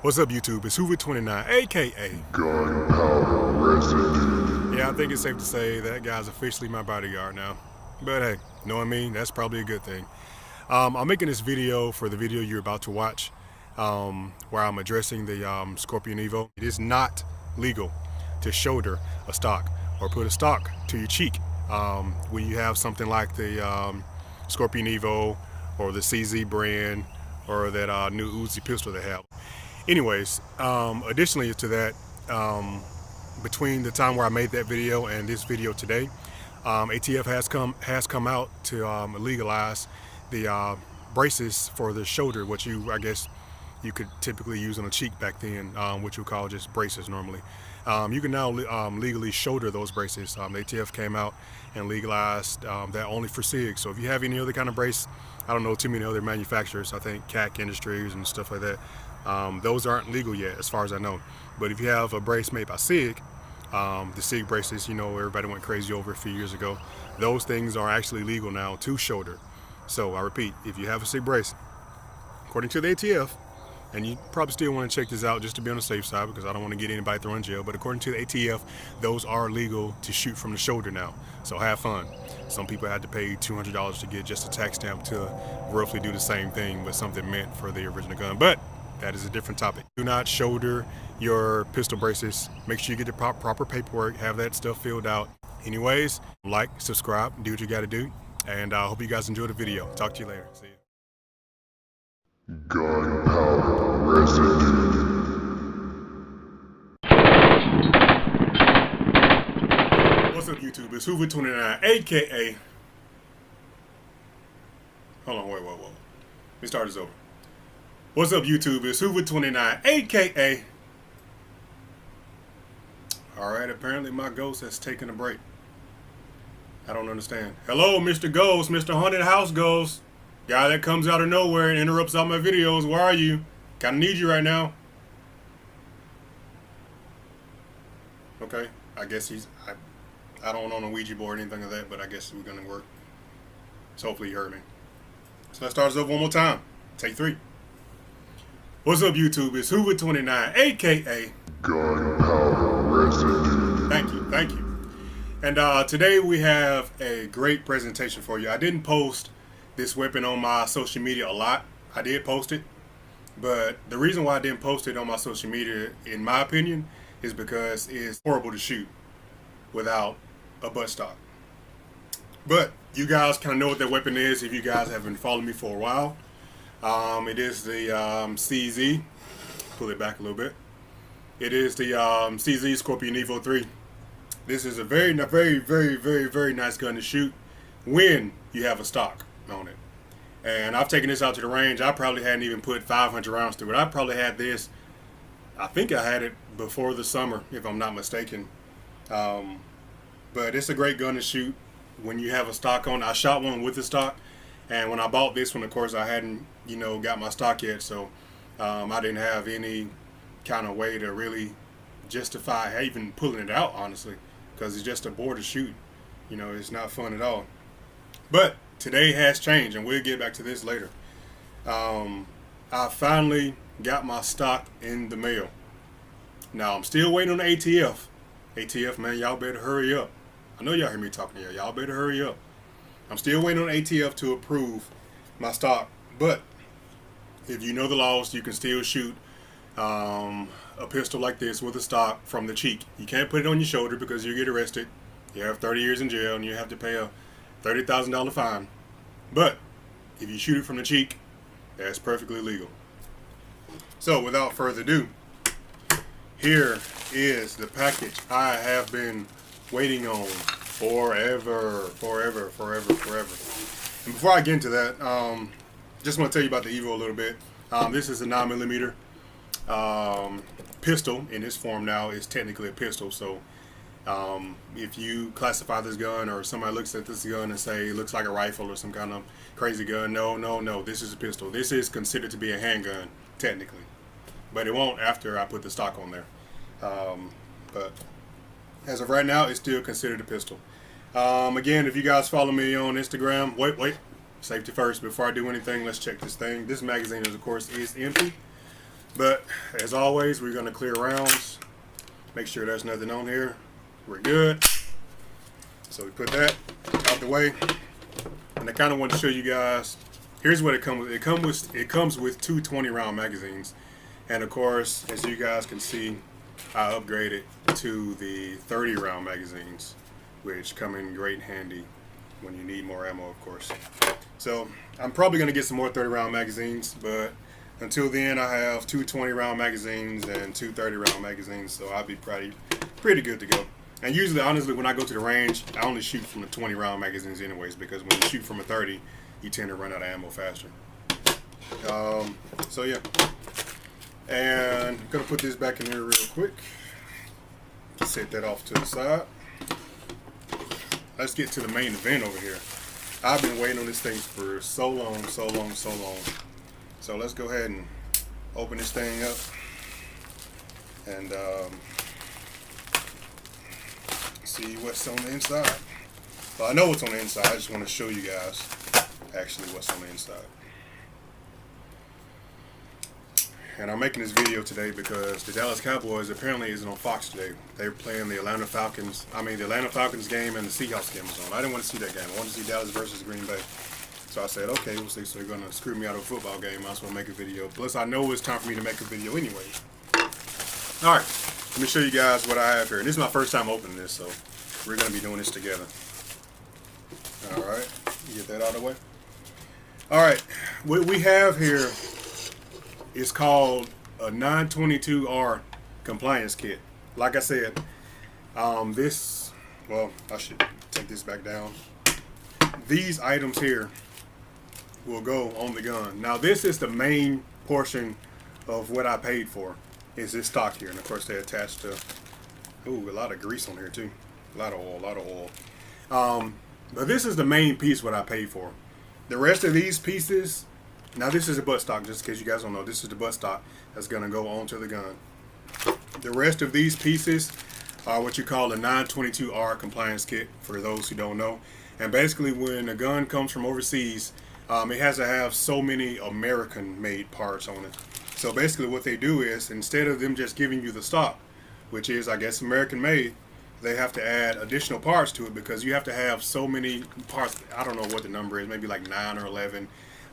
What's up, YouTube? It's Hoover29, aka Gunpowder Rzidu. Yeah, I think it's safe to say that guy's officially my bodyguard now. But hey, knowing me, that's probably a good thing. I'm making this video for the video you're about to watch, where I'm addressing the Scorpion Evo. It is not legal to shoulder a stock or put a stock to your cheek when you have something like the Scorpion Evo or the CZ brand or that new Uzi pistol they have. Anyways, additionally to that, between the time where I made that video and this video today, ATF has come out to legalize the braces for the shoulder, which I guess you could typically use on a cheek back then, which you call just braces normally. You can now legally shoulder those braces. The ATF came out and legalized that only for SIG. So if you have any other kind of brace, I don't know too many other manufacturers, I think CAC Industries and stuff like that, those aren't legal yet as far as I know. But if you have a brace made by SIG, the SIG braces, you know, everybody went crazy over a few years ago, those things are actually legal now to shoulder. So I repeat, if you have a SIG brace, according to the ATF, and you probably still want to check this out just to be on the safe side because I don't want to get anybody thrown in jail, but according to the ATF, those are legal to shoot from the shoulder now. So have fun. Some people had to pay $200 to get just a tax stamp to roughly do the same thing, but something meant for the original gun. But that is a different topic. Do not shoulder your pistol braces. Make sure you get the proper paperwork, have that stuff filled out. Anyways, like, subscribe, do what you got to do, and I hope you guys enjoy the video. Talk to you later. See you. Gunpowder Rzidu. What's up, YouTube? It's Hoover29, aka. Hold on, wait. Let me start this over. What's up, YouTube? It's Hoover29, aka. Alright, apparently my ghost has taken a break. I don't understand. Hello, Mr. Ghost, Mr. Haunted House Ghost. Guy that comes out of nowhere and interrupts all my videos. Where are you? Kinda need you right now. Okay, I guess I don't own a Ouija board or anything like that, but I guess we're gonna work. So hopefully you heard me. So let's start this over one more time. Take 3. What's up, YouTube? It's Hoover29, aka Gunpowder Rzidu. Thank you. And today we have a great presentation for you. I didn't post this weapon on my social media a lot. I did post it, but the reason why I didn't post it on my social media, in my opinion, is because it's horrible to shoot without a buttstock. But you guys kind of know what that weapon is if you guys have been following me for a while. It is the CZ. Pull it back a little bit. It is the CZ Scorpion Evo 3. This is a very nice gun to shoot when you have a stock on it. And I've taken this out to the range. I probably hadn't even put 500 rounds through it. I probably had this, I think I had it before the summer, if I'm not mistaken. But it's a great gun to shoot when you have a stock on. I shot one with the stock, and when I bought this one, of course, I hadn't, got my stock yet, so I didn't have any kind of way to really justify even pulling it out, honestly, because it's just a bore to shoot. It's not fun at all. But today has changed, and we'll get back to this later. I finally got my stock in the mail. Now, I'm still waiting on the ATF. ATF, man, y'all better hurry up. I know y'all hear me talking to y'all. Y'all better hurry up. I'm still waiting on ATF to approve my stock. But if you know the laws, you can still shoot a pistol like this with a stock from the cheek. You can't put it on your shoulder because you get arrested. You have 30 years in jail and you have to pay a $30,000 fine. But if you shoot it from the cheek, that's perfectly legal. So without further ado, here is the package I have been waiting on forever. And before I get into that, just want to tell you about the Evo a little bit. This is a 9mm pistol in its form now. It's technically a pistol, so if you classify this gun or somebody looks at this gun and say it looks like a rifle or some kind of crazy gun, no, this is a pistol. This is considered to be a handgun, technically. But it won't after I put the stock on there. But as of right now, it's still considered a pistol. Again, if you guys follow me on Instagram, wait, safety first. Before I do anything, let's check this thing. This magazine, of course, is empty. But as always, we're going to clear rounds. Make sure there's nothing on here. We're good. So we put that out the way. And I kind of want to show you guys. Here's what it comes with. It comes with two 20-round magazines. And of course, as you guys can see, I upgraded to the 30-round magazines, which come in great handy when you need more ammo, of course. So I'm probably going to get some more 30-round magazines, but until then, I have two 20-round magazines and two 30-round magazines, so I'll be pretty good to go. And usually, honestly, when I go to the range, I only shoot from the 20-round magazines anyways, because when you shoot from a 30, you tend to run out of ammo faster. So yeah. And I'm going to put this back in here real quick. Set that off to the side. Let's get to the main event over here. I've been waiting on this thing for so long. So let's go ahead and open this thing up. And see what's on the inside. Well, I know what's on the inside. I just want to show you guys actually what's on the inside. And I'm making this video today because the Dallas Cowboys apparently isn't on Fox today. They're playing the Atlanta Falcons. The Atlanta Falcons game and the Seahawks game was on. I didn't want to see that game. I wanted to see Dallas versus Green Bay. So I said, okay, we'll see. So they're going to screw me out of a football game. I just want to make a video. Plus, I know it's time for me to make a video anyway. All right, let me show you guys what I have here. And this is my first time opening this, so we're going to be doing this together. All right, get that out of the way. All right, what we have here is called a 922R compliance kit. Like I said, well, I should take this back down. These items here will go on the gun. Now, this is the main portion of what I paid for, is this stock here. And of course, they attached to, ooh, a lot of grease on here too. A lot of oil. But this is the main piece what I paid for. The rest of these pieces, now this is a buttstock, just in case you guys don't know, this is the buttstock that's going to go onto the gun. The rest of these pieces are what you call a 922R compliance kit, for those who don't know. And basically, when a gun comes from overseas, it has to have so many American-made parts on it. So basically what they do is, instead of them just giving you the stock, which is, I guess, American-made, they have to add additional parts to it because you have to have so many parts. I don't know what the number is, maybe like 9 or 11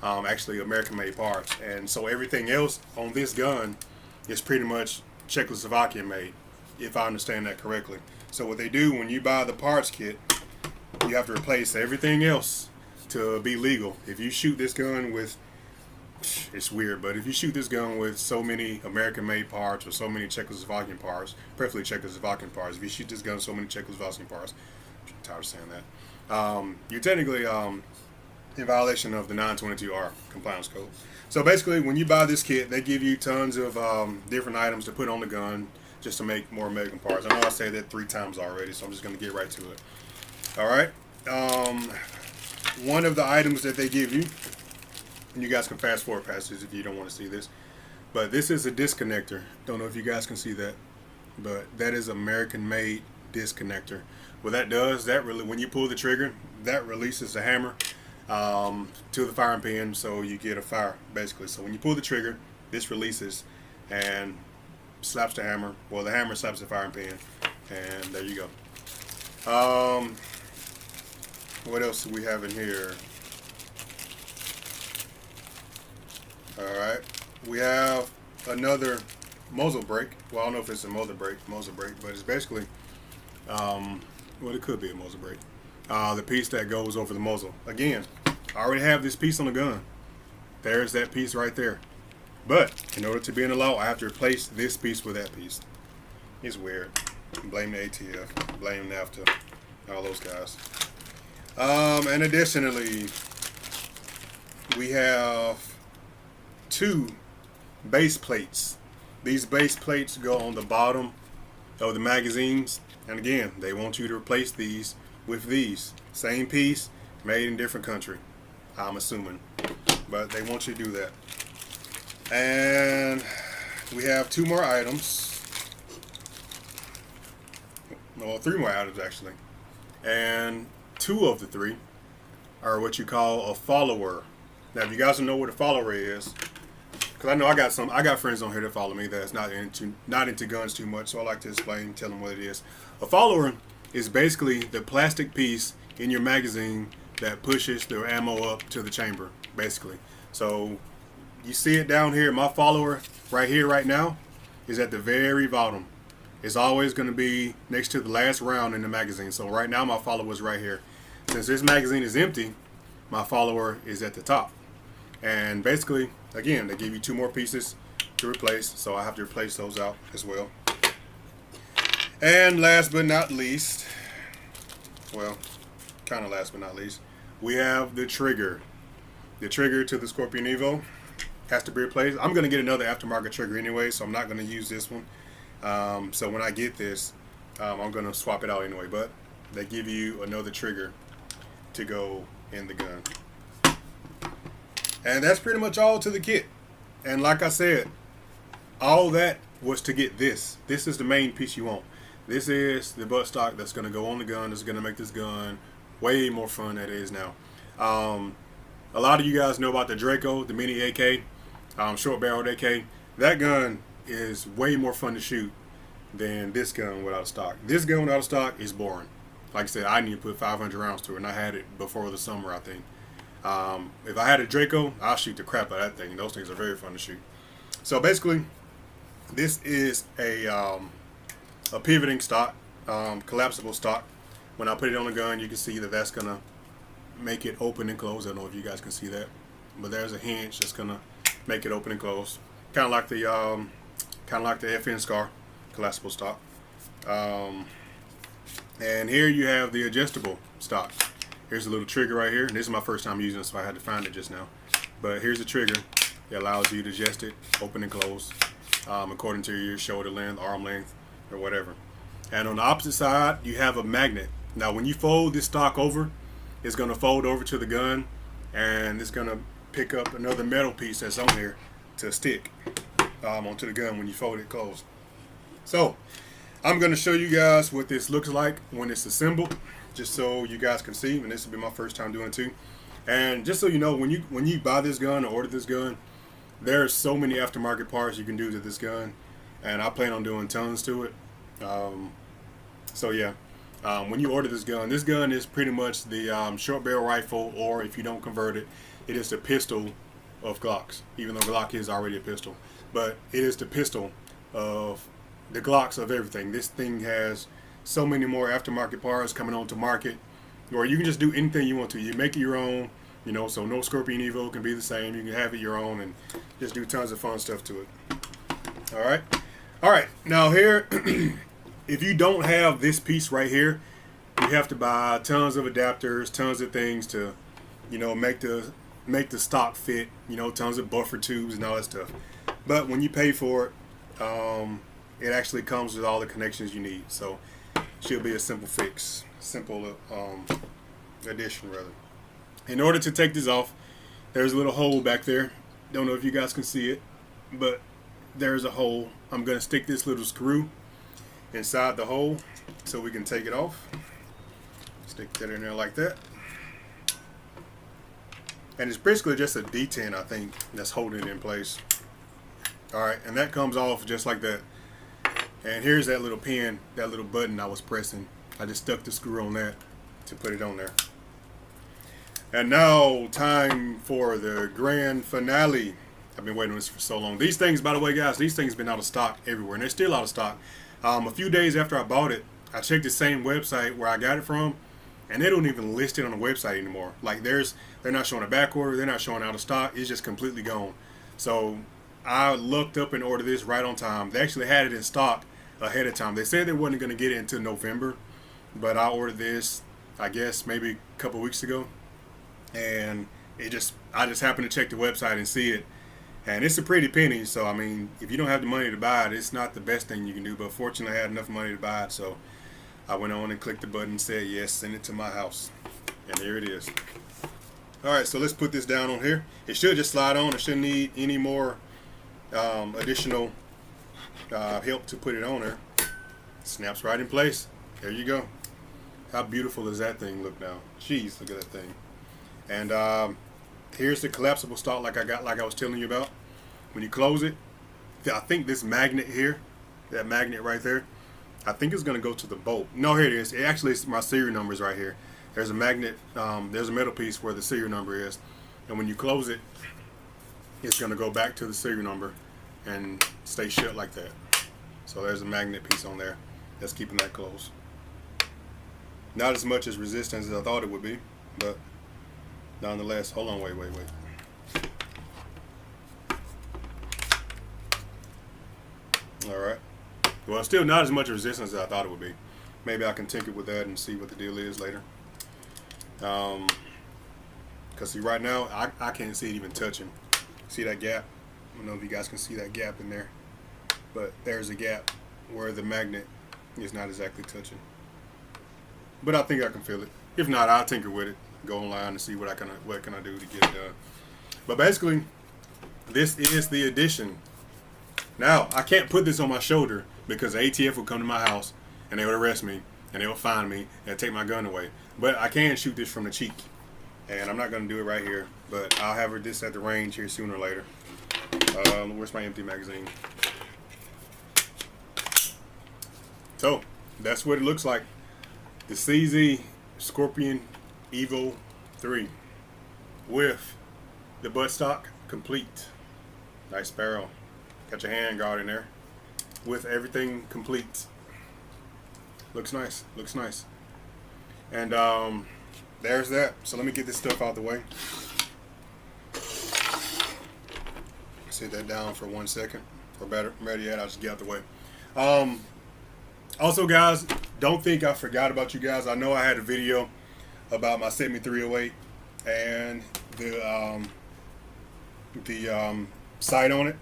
actually American-made parts. And so everything else on this gun is pretty much Czechoslovakian-made, if I understand that correctly. So what they do when you buy the parts kit, you have to replace everything else to be legal. If you shoot this gun with, it's weird, but if you shoot this gun with so many American-made parts or so many Czechoslovakian parts, preferably Czechoslovakian parts, if you shoot this gun with so many Czechoslovakian parts, I'm tired of saying that, you're technically in violation of the 922R compliance code. So basically, when you buy this kit, they give you tons of different items to put on the gun just to make more American parts. I know I said that 3 times already, so I'm just going to get right to it. All right. One of the items that they give you, and you guys can fast forward past this if you don't want to see this, but this is a disconnector. Don't know if you guys can see that, but that is American-made disconnector. What that does, that really, when you pull the trigger, that releases the hammer to the firing pin, so you get a fire basically. So when you pull the trigger, this releases and slaps the hammer. Well, the hammer slaps the firing pin, and there you go. What else do we have in here? Alright, we have another muzzle brake. Well, I don't know if it's a muzzle brake, but it's basically, well, it could be a muzzle brake. The piece that goes over the muzzle. Again, I already have this piece on the gun. There's that piece right there. But in order to be in the law, I have to replace this piece with that piece. It's weird. Blame the ATF, blame NAFTA, all those guys. And additionally, we have 2 base plates. These base plates go on the bottom of the magazines, and again, they want you to replace these with these. Same piece, made in different country, I'm assuming, but they want you to do that. And we have 2 more items. Well, 3 more items actually, and 2 of the 3 are what you call a follower. Now, if you guys don't know what a follower is, because I know I got friends on here that follow me that's not into guns too much, so I like to explain, tell them what it is. A follower is basically the plastic piece in your magazine that pushes the ammo up to the chamber, basically. So you see it down here. My follower right here, right now, is at the very bottom. It's always going to be next to the last round in the magazine. So right now, my follower is right here. Since this magazine is empty, my follower is at the top. And basically, again, they give you 2 more pieces to replace, so I have to replace those out as well. And last but not least, well, kind of last but not least, we have the trigger. The trigger to the Scorpion Evo has to be replaced. I'm going to get another aftermarket trigger anyway, so I'm not going to use this one. So when I get this, I'm going to swap it out anyway, but they give you another trigger to go in the gun. And that's pretty much all to the kit. And like I said, all that was to get this. This is the main piece you want. This is the buttstock that's going to go on the gun. That's going to make this gun way more fun than it is now. A lot of you guys know about the Draco, the mini AK, short barreled AK. That gun is way more fun to shoot than this gun without stock. This gun without stock is boring. Like I said, I need to put 500 rounds to it, and I had it before the summer, I think. If I had a Draco, I'll shoot the crap out of that thing. Those things are very fun to shoot. So basically, this is a pivoting stock, collapsible stock. When I put it on the gun, you can see that that's gonna make it open and close. I don't know if you guys can see that, but there's a hinge that's gonna make it open and close, kind of like the FN Scar collapsible stock. And here you have the adjustable stock. Here's a little trigger right here. And this is my first time using it, so I had to find it just now. But here's a trigger. It allows you to adjust it, open and close, according to your shoulder length, arm length, or whatever. And on the opposite side, you have a magnet. Now, when you fold this stock over, it's going to fold over to the gun, and it's going to pick up another metal piece that's on there to stick onto the gun when you fold it closed. So, I'm going to show you guys what this looks like when it's assembled, just so you guys can see. And this will be my first time doing it too. And just so you know, when you buy this gun or order this gun, there's so many aftermarket parts you can do to this gun, and I plan on doing tons to it. So yeah, when you order this gun is pretty much the short barrel rifle, or if you don't convert it, it is the pistol of Glocks. Even though Glock is already a pistol, but it is the pistol of the Glocks of everything. This thing has so many more aftermarket parts coming onto market, or you can just do anything you want to. You make it your own, you know, so no Scorpion Evo can be the same. You can have it your own and just do tons of fun stuff to it. All right, now here, if you don't have this piece right here, you have to buy tons of adapters, tons of things to, you know, make the stock fit, you know, tons of buffer tubes and all that stuff. But when you pay for it, it actually comes with all the connections you need. So it should be a simple fix, simple addition rather. In order to take this off, there's a little hole back there. Don't know if you guys can see it, but there's a hole. I'm going to stick this little screw inside the hole so we can take it off. Stick that in there like that. And it's basically just a detent, I think, that's holding it in place. Alright, and that comes off just like that. And here's that little pin, that little button I was pressing. I just stuck the screw on that to put it on there. And now, time for the grand finale. I've been waiting on this for so long. These things, by the way, guys, these things have been out of stock everywhere, and they're still out of stock. A few days after I bought it, I checked the same website where I got it from, and they don't even list it on the website anymore. Like, they're not showing a back order, they're not showing out of stock. It's just completely gone. So I looked up and ordered this right on time. They actually had it in stock ahead of time. They said they wasn't going to get it until November, but I ordered this, I guess, maybe a couple weeks ago. And I just happened to check the website and see it, and it's a pretty penny. So I mean, if you don't have the money to buy it, it's not the best thing you can do. But fortunately, I had enough money to buy it, so I went on and clicked the button and said yes, send it to my house, and here it is. All right, so let's put this down on here. It should just slide on. It shouldn't need any more additional help to put it on there. Snaps right in place. There you go. How beautiful does that thing look now? Jeez, look at that thing. And here's the collapsible stock like I was telling you about. when you close it, I think this magnet here, that magnet right there, I think it's going to go to the bolt. No, here it is. It actually is my serial number is right here. There's a magnet, there's a metal piece where the serial number is. And when you close it, it's going to go back to the serial number and stay shut like that. So there's a magnet piece on there that's keeping that closed. Not as much as resistance as I thought it would be, but nonetheless, hold on, wait. Alright. Well, still not as much resistance as I thought it would be. Maybe I can tinker with that and see what the deal is later. Because see, right now, I can't see it even touching. See that gap? I don't know if you guys can see that gap in there. But there's a gap where the magnet is not exactly touching. But I think I can feel it. If not, I'll tinker with it. Go online and see what can I do to get it done. But basically, this is the addition. Now, I can't put this on my shoulder because the ATF will come to my house and they would arrest me and they will find me and take my gun away. But I can shoot this from the cheek. And I'm not going to do it right here, but I'll have this at the range here sooner or later. Where's my empty magazine? So, that's what it looks like. The CZ Scorpion Evo 3 with the buttstock complete. Nice barrel. Got your hand guard in there with everything complete. Looks nice. Looks nice. And there's that. So let me get this stuff out the way. Sit that down for 1 second. Or better yet, I'll just get out the way. Also, guys, don't think I forgot about you guys. I know I had a video about my 7308 and the sight on it.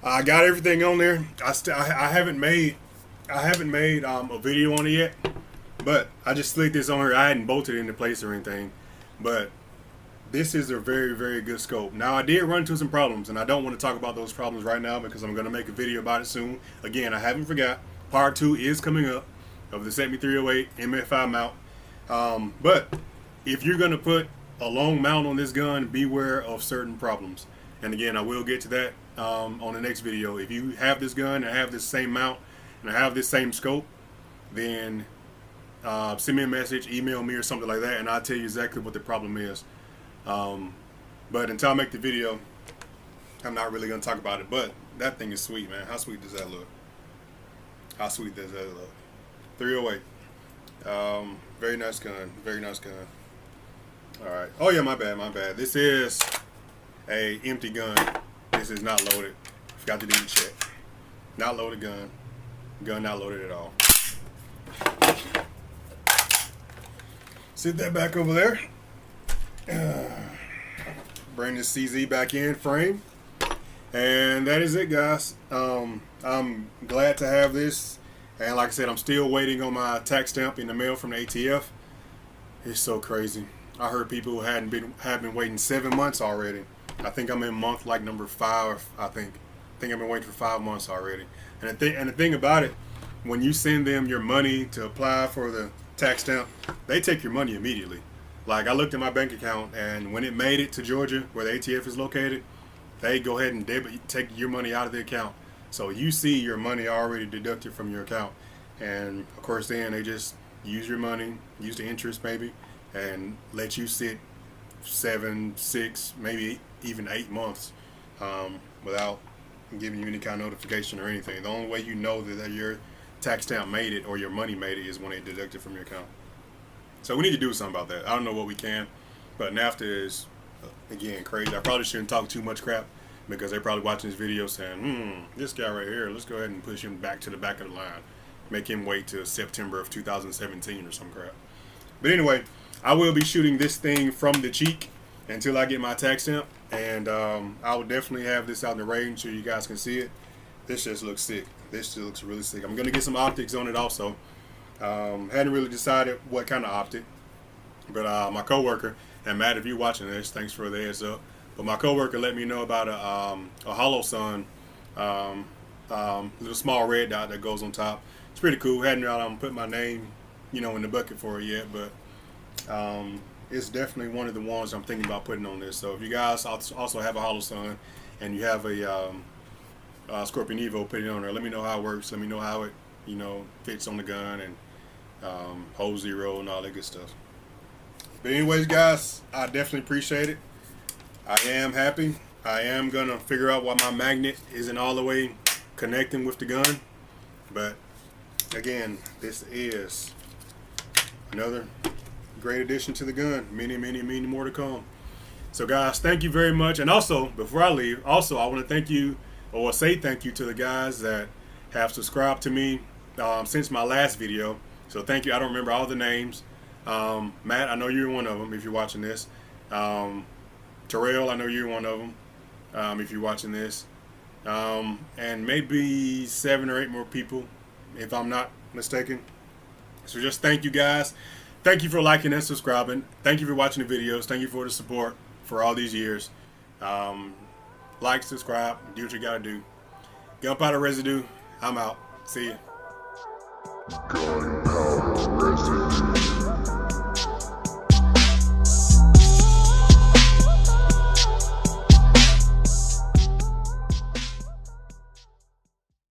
I got everything on there. I haven't made a video on it yet, but I just slicked this on here. I hadn't bolted it into place or anything, but this is a very, very good scope. Now, I did run into some problems, and I don't want to talk about those problems right now because I'm going to make a video about it soon. Again, I haven't forgot. Part 2 is coming up of the 7308 MFI mount. But if you're going to put a long mount on this gun, beware of certain problems. And again, I will get to that on the next video. If you have this gun and have this same mount and have this same scope, then send me a message, email me or something like that, and I'll tell you exactly what the problem is. But until I make the video, I'm not really going to talk about it. But that thing is sweet, man. How sweet does that look? How sweet does that look? 308. Very nice gun. Very nice gun. Alright. Oh yeah, my bad. This is a empty gun. This is not loaded. Forgot to do the check. Not loaded gun. Gun not loaded at all. Sit that back over there. Bring this CZ back in frame. And that is it, guys. I'm glad to have this. And like I said, I'm still waiting on my tax stamp in the mail from the ATF. It's so crazy. I heard people who have been waiting 7 months already. I think I'm in month like number 5. I think I've been waiting for 5 months already. And the thing about it, when you send them your money to apply for the tax stamp, they take your money immediately. Like, I looked at my bank account, and when it made it to Georgia, where the ATF is located, they go ahead and take your money out of the account. So you see your money already deducted from your account. And of course, then they just use your money, use the interest maybe, and let you sit 7, 6, maybe even 8 months without giving you any kind of notification or anything. The only way you know that your tax stamp made it or your money made it is when they deduct it from your account. So we need to do something about that. I don't know what we can, but NAFTA is, again, crazy. I probably shouldn't talk too much crap because they're probably watching this video saying, this guy right here, let's go ahead and push him back to the back of the line. Make him wait till September of 2017 or some crap. But anyway, I will be shooting this thing from the cheek until I get my tax stamp. And I will definitely have this out in the range so you guys can see it. This just looks sick. This just looks really sick. I'm going to get some optics on it also. Hadn't really decided what kind of optic. But my coworker, and Matt, if you're watching this, thanks for the heads up. But my coworker let me know about a Hollow Sun, little small red dot that goes on top. It's pretty cool. Hadn't put my name, in the bucket for it yet, but it's definitely one of the ones I'm thinking about putting on this. So if you guys also have a Hollow Sun and you have a Scorpion Evo, put it on there. Let me know how it works. Let me know how it, you know, fits on the gun, and hole zero and all that good stuff. But anyways, guys, I definitely appreciate it. I am happy. I am gonna figure out why my magnet isn't all the way connecting with the gun. But again, this is another great addition to the gun. Many, many, many more to come. So guys, thank you very much. And also, before I leave, also I want to thank you, or say thank you to the guys that have subscribed to me since my last video. So thank you. I don't remember all the names. Matt, I know you're one of them if you're watching this. Terrell, I know you're one of them if you're watching this. And maybe 7 or 8 more people, if I'm not mistaken. So just thank you guys. Thank you for liking and subscribing. Thank you for watching the videos. Thank you for the support for all these years. Like, subscribe, do what you gotta do. Gunpowder Residue, I'm out. See ya. Gunpowder Residue.